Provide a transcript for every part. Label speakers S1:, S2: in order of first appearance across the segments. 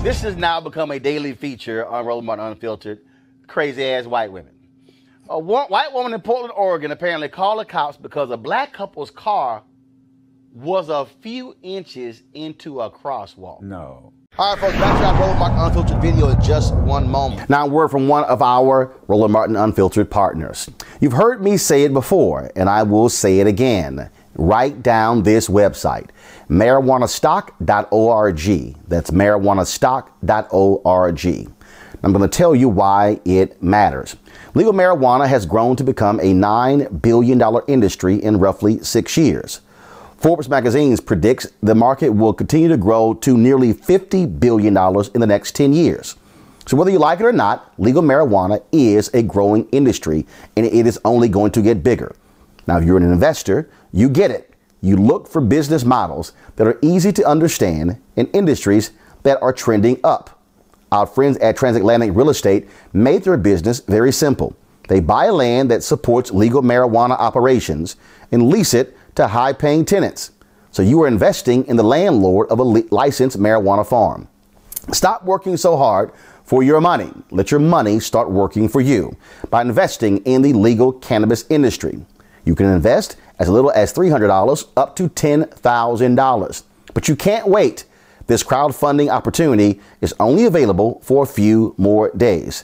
S1: This has now become a daily feature on Roland Unfiltered. Crazy ass white women. A white woman in Portland, Oregon apparently called the cops because a black couple's car was a few inches into a crosswalk.
S2: No.
S1: All right, folks, back to our Roland Martin Unfiltered video in just one moment. Now, a word from one of our Roland Martin Unfiltered partners. You've heard me say it before, and I will say it again. Write down this website, marijuanastock.org. That's marijuanastock.org. I'm going to tell you why it matters. Legal marijuana has grown to become a $9 billion industry in roughly 6 years. Forbes magazine predicts the market will continue to grow to nearly $50 billion in the next 10 years. So whether you like it or not, legal marijuana is a growing industry, and it is only going to get bigger. Now, if you're an investor, you get it. You look for business models that are easy to understand in industries that are trending up. Our friends at Transatlantic Real Estate made their business very simple. They buy land that supports legal marijuana operations and lease it to high-paying tenants. So you are investing in the landlord of a licensed marijuana farm. Stop working so hard for your money. Let your money start working for you by investing in the legal cannabis industry. You can invest as little as $300 up to $10,000. But you can't wait. This crowdfunding opportunity is only available for a few more days.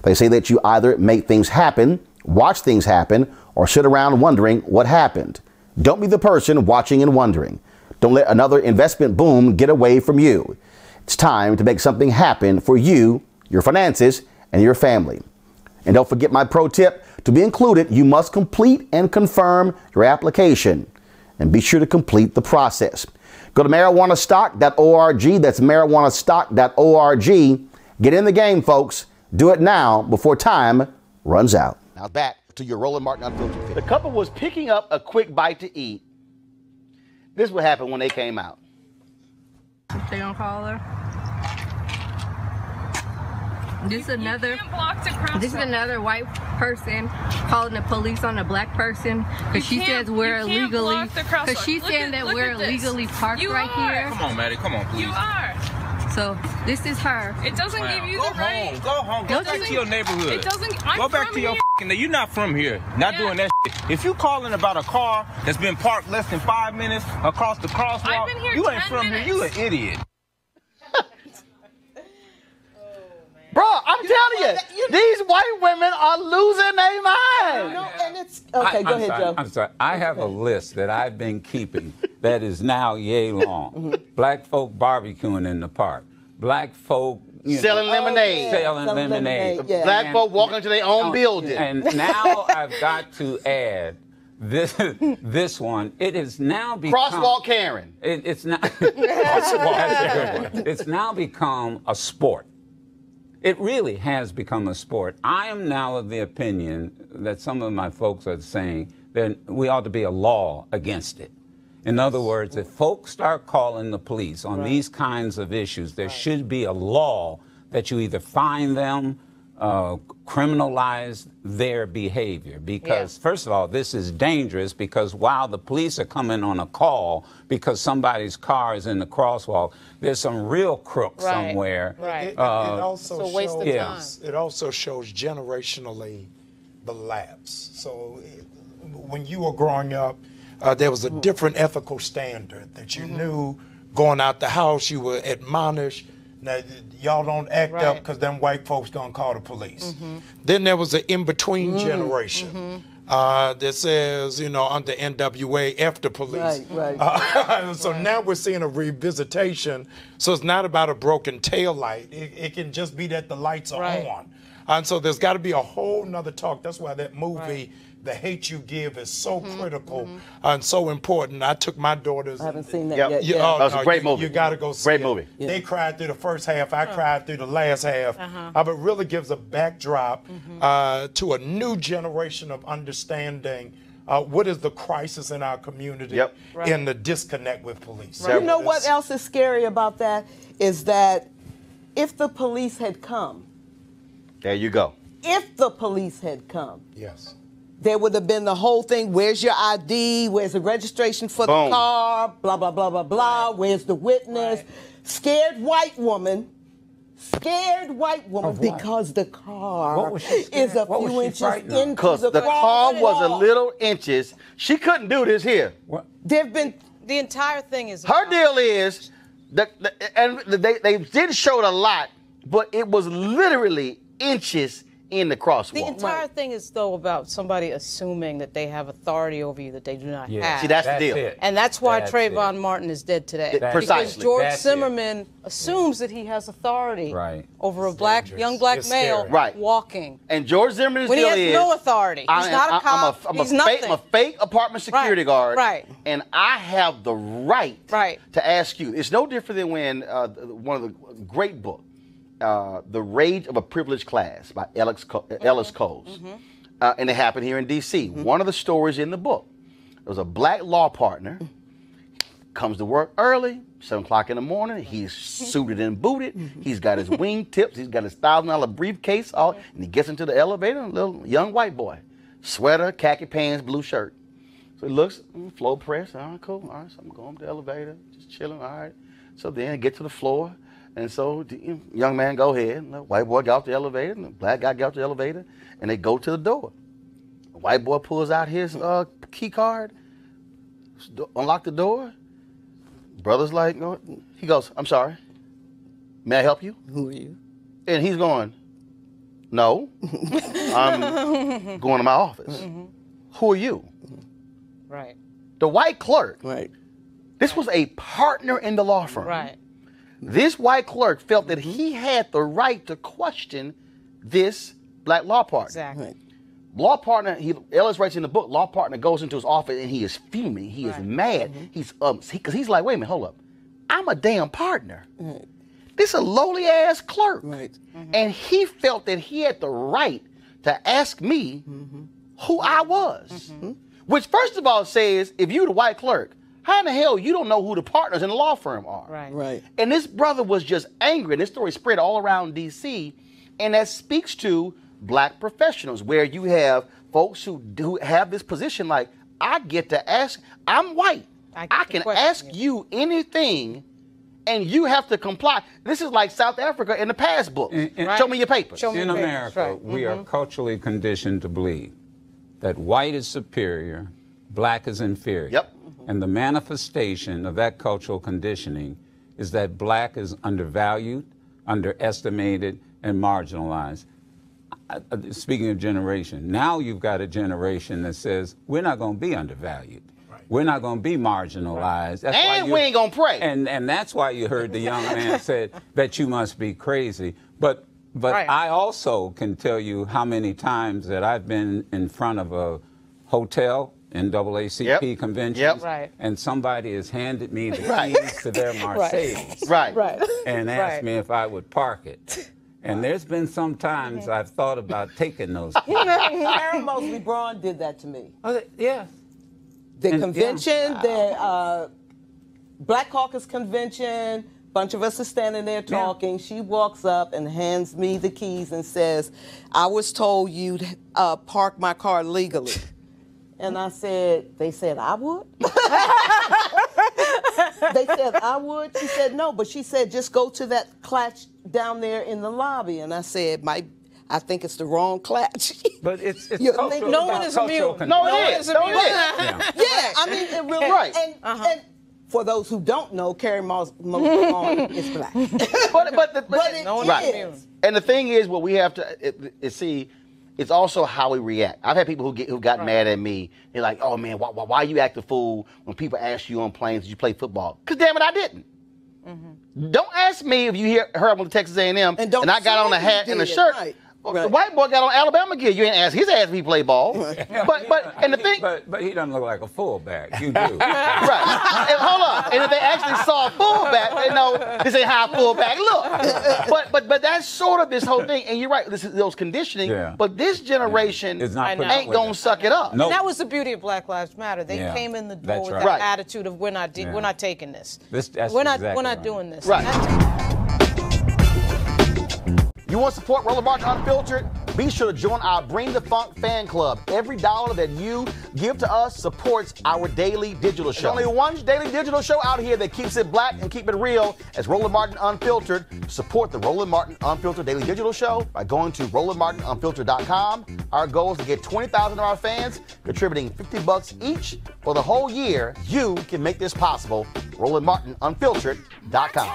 S1: They say that you either make things happen, watch things happen, or sit around wondering what happened. Don't be the person watching and wondering. Don't let another investment boom get away from you. It's time to make something happen for you, your finances, and your family. And don't forget my pro tip. To be included, you must complete and confirm your application. And be sure to complete the process. Go to marijuanastock.org. That's marijuanastock.org. Get in the game, folks. Do it now before time runs out. Now back to your Roland Martin Unfiltered video. The couple was picking up a quick bite to eat. This is what happened when they came out.
S3: They gonna call her? This is another white person calling the police on a black person because she says we're illegally. Because she's saying that we're illegally parked right here.
S4: Come on, Maddie. Come on, please.
S3: You are. So this is her.
S4: It doesn't give you the right. Go home. Go back to your neighborhood.
S3: It doesn't.
S4: Go back to your. You're not from here. Not doing that shit. If you calling about a car that's been parked less than 5 minutes across the crosswalk,
S3: I've been here
S4: you ain't
S3: 10
S4: from
S3: minutes.
S4: here. You an idiot.
S1: Bro, I'm telling you, these white women are losing their mind.
S5: No, and it's okay. Go ahead, Joe.
S2: I'm sorry. I have a list that I've been keeping that is now yay long. Black folk barbecuing in the park. Black folk
S1: selling lemonade.
S2: Selling lemonade.
S5: Yeah.
S1: Black folk walking into their own building.
S2: And now I've got to add this one. It is now become
S1: Crosswalk Karen.
S2: It's not. That's a good one. It's now become a sport. It really has become a sport. I am now of the opinion that some of my folks are saying then we ought to be a law against it. In other words, if folks start calling the police on these kinds of issues, there should be a law that you either fine them, criminalize their behavior. Because, first of all, this is dangerous because while the police are coming on a call because somebody's car is in the crosswalk, there's some real crook somewhere.
S6: It also
S3: it's a waste of time.
S6: It also shows generationally the lapse. So when you were growing up, there was a different ethical standard that you knew going out the house, you were admonished. Now, y'all don't act up because them white folks don't call the police. Then there was an in-between generation that says, you know, under NWA, F the police. So now we're seeing a revisitation. So it's not about a broken tail light. It can just be that the lights are on. And so there's got to be a whole nother talk. That's why that movie, The Hate You Give, is so critical and so important. I took my daughters.
S5: I haven't seen that yet.
S1: That was a great movie.
S6: You got to go see
S1: Great
S6: it.
S1: movie.
S6: They cried through the first half. I cried through the last half. But it really gives a backdrop to a new generation of understanding what is the crisis in our community and the disconnect with police.
S5: You know what else is scary about that? Is that if the police had come.
S1: There you go.
S5: If the police had come.
S6: Yes.
S5: There would have been the whole thing, where's your ID, where's the registration for the car, blah, blah, blah, blah, blah, where's the witness? Scared white woman because the car is a few inches into
S1: because the
S5: car
S1: car was a little inches. She couldn't do this here.
S5: There've been
S7: the entire thing is
S1: her deal is and they did show it a lot, but it was literally inches in the crosswalk.
S7: The entire thing is, though, about somebody assuming that they have authority over you that they do not have.
S1: See, that's the deal.
S2: It.
S7: And that's why Trayvon Martin is dead today.
S1: Precisely.
S7: Because George Zimmerman assumes that he has authority over a young black male walking.
S1: And George Zimmerman
S7: when
S1: still
S7: he has no authority. He's not a cop.
S1: I'm
S7: nothing.
S1: a fake apartment security guard.
S7: Right.
S1: And I have the right to ask you. It's no different than when one of the great books, The Rage of a Privileged Class by Ellis Coles. And it happened here in D.C. One of the stories in the book, there was a black law partner, comes to work early, 7 o'clock in the morning, he's suited and booted, he's got his wingtips, he's got his $1,000 briefcase, and he gets into the elevator, a little young white boy, sweater, khaki pants, blue shirt. So he looks, floor press, all right, cool, all right, so I'm going to the elevator, just chilling, all right. So then I get to the floor, and so the young man go ahead, and the white boy got off the elevator, and the black guy got off the elevator, and they go to the door. The white boy pulls out his key card, unlock the door. Brother's like, he goes, I'm sorry, may I help you?
S5: Who are you?
S1: And he's going, no, I'm going to my office. Who are you?
S7: Right.
S1: The white clerk.
S5: Right.
S1: This was a partner in the law firm.
S7: Right.
S1: This white clerk felt that he had the right to question this black law partner.
S7: Exactly.
S1: Law partner, Ellis writes in the book, law partner goes into his office and he is fuming. He is mad. He's because he's like, wait a minute, hold up. I'm a damn partner. This is a lowly ass clerk. And he felt that he had the right to ask me who I was. Which first of all says, if you're the white clerk, how in the hell you don't know who the partners in the law firm are?
S5: Right.
S1: And this brother was just angry. And this story spread all around D.C. And that speaks to black professionals, where you have folks who have this position like, I get to ask, I'm white. I can ask you anything and you have to comply. This is like South Africa in the past book. Show me your papers.
S2: In America, we are culturally conditioned to believe that white is superior, black is inferior. And the manifestation of that cultural conditioning is that black is undervalued, underestimated, and marginalized. Speaking of generation, now you've got a generation that says, we're not going to be undervalued. We're not going to be marginalized. That's
S1: and we ain't going to pray.
S2: And that's why you heard the young man said that you must be crazy. But I also can tell you how many times that I've been in front of a hotel, NAACP conventions, and somebody has handed me the keys to their Mercedes and asked me if I would park it. And there's been some times I've thought about taking those.
S5: Karen Mosley Braun did that to me.
S2: Oh, yeah.
S5: The convention, the Black Caucus convention, bunch of us are standing there talking. Yeah. She walks up and hands me the keys and says, I was told you'd park my car legally. And I said, they said I would? They said I would? She said no, but she said just go to that clutch down there in the lobby. And I said, I think it's the wrong clutch.
S2: But it's
S5: cultural,
S7: no one is immune.
S5: No, it is. No, it is. Yeah, I mean, it really
S1: right.
S5: And for those who don't know, Carrie Mosley is black. but
S7: no one
S1: right.
S7: is immune.
S1: And the thing is, what we have to see, it's also how we react. I've had people who got mad at me. They're like, "Oh man, why you act a fool when people ask you on planes did you play football?" Because damn it, I didn't. Don't ask me if you heard I went to Texas A&M and I got on a hat and a shirt. Right. Right. The white boy got on Alabama gear. You ain't ask his ass if he play ball. Right. And the thing,
S2: but he doesn't look like a fullback. You do.
S1: Right. And hold on. And if they actually saw a fullback, they know this ain't how a fullback look. But that's sort of this whole thing. And you're right. This is those conditioning. Yeah. But this generation ain't gonna suck it up.
S7: Nope. And that was the beauty of Black Lives Matter. They came in the door with that attitude of we're not taking this. We're not doing this.
S1: Right. You want to support Roland Martin Unfiltered? Be sure to join our Bring the Funk fan club. Every dollar that you give to us supports our daily digital show. There's only one daily digital show out here that keeps it black and keep it real as Roland Martin Unfiltered. Support the Roland Martin Unfiltered daily digital show by going to RolandMartinUnfiltered.com. Our goal is to get 20,000 of our fans contributing $50 each for the whole year. You can make this possible. RolandMartinUnfiltered.com.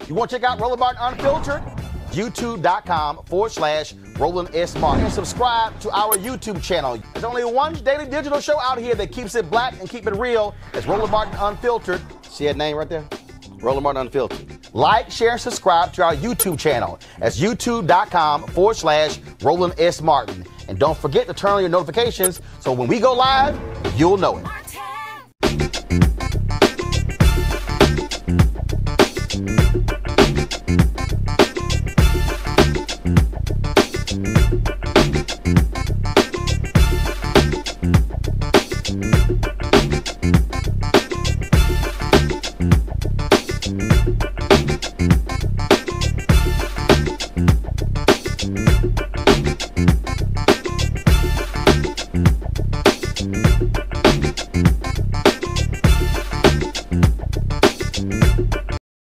S1: You want to check out Roland Martin Unfiltered? YouTube.com/Roland S. Martin. And subscribe to our YouTube channel. There's only one daily digital show out here that keeps it black and keep it real. It's Roland Martin Unfiltered. See that name right there? Roland Martin Unfiltered. Like, share, and subscribe to our YouTube channel. That's YouTube.com/Roland S. Martin. And don't forget to turn on your notifications so when we go live, you'll know it.